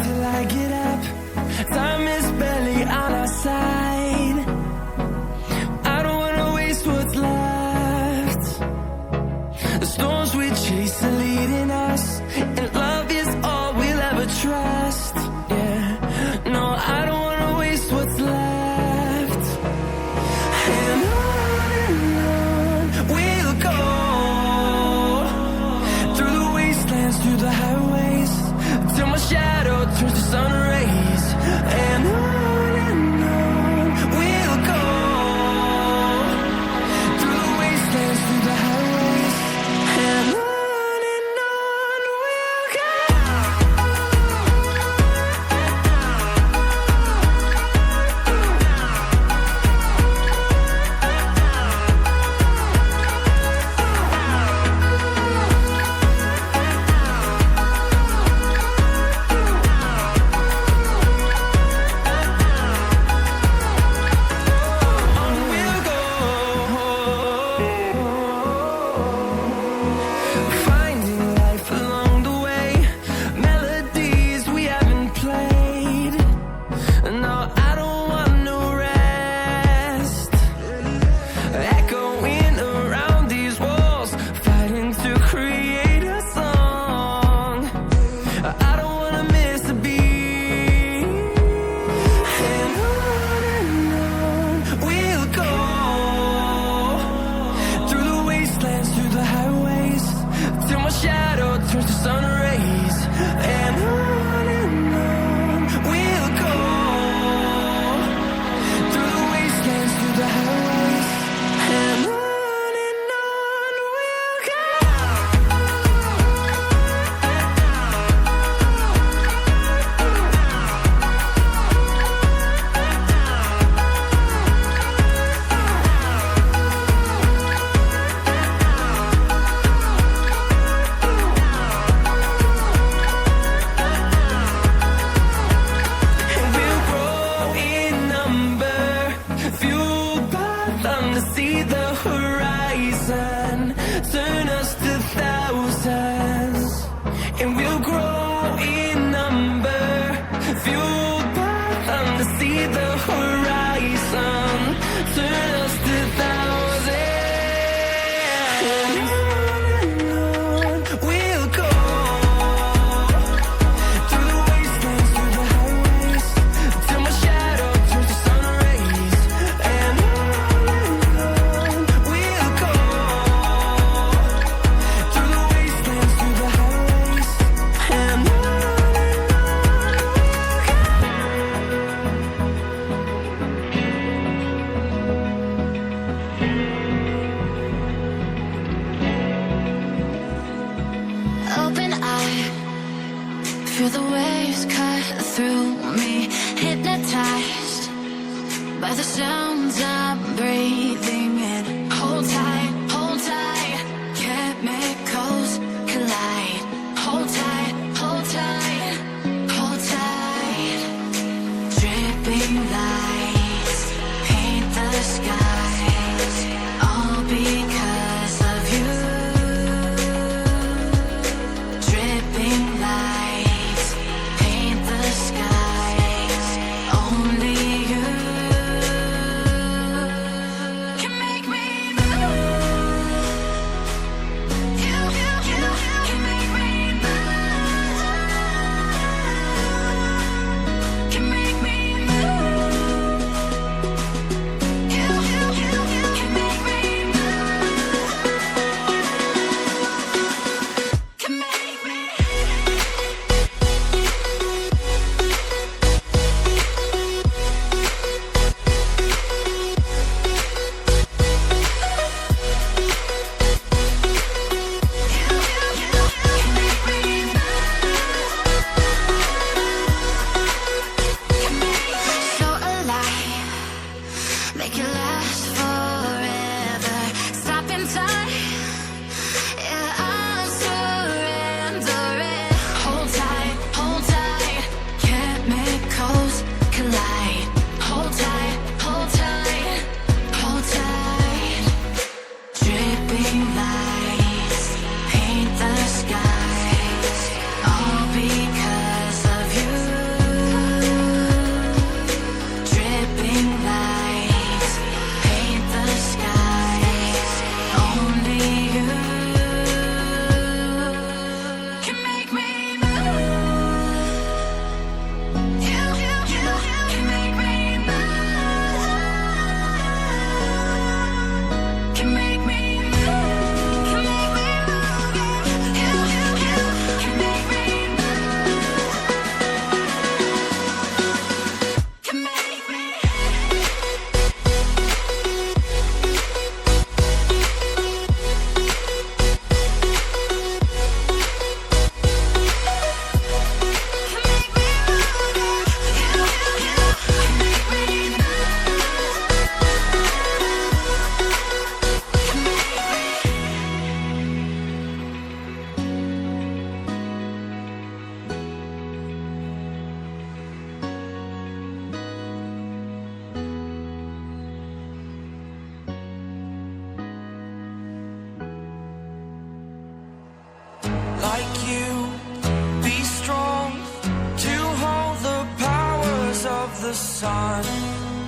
till I get up. Time is barely on our side. I don't wanna waste what's left. The storms we chase are leading us, and love is all we'll ever trust. Yeah, no, I don't wanna waste what's left. And on we'll go, through the wastelands, through the highways, till my shadow turns to sun rays. And on we'll go, through the wastelands, through the highways, and on we'll go. Finding life along the way, melodies we haven't played. No, I don't want no rest. Echoing around these walls, fighting to create a song. I don't wanna miss a beat. And on we'll go, through the wastelands, through the highways, till my shadow turns to sun rays. And on we'll go, through the wastelands, through the highways, and on we'll go. And we'll grow in number, fueled by them to see the horizon, turn us to thousands. And we'll grow in number, fueled by them to see the horizon, turn us to thousands. And on we'll go, through the wastelands, through the highways, till my shadow turns to sun rays. And on we'll go, through the wastelands, through the highways, and on we'll go. Open eye, feel the waves cut through me, hypnotized by the sounds I'm breathing in. Hold tight, chemicals collide. Hold tight, hold tight, hold tight. Dripping lights paint the skies, all because of you. Dripping lights paint the skies, only you. sun.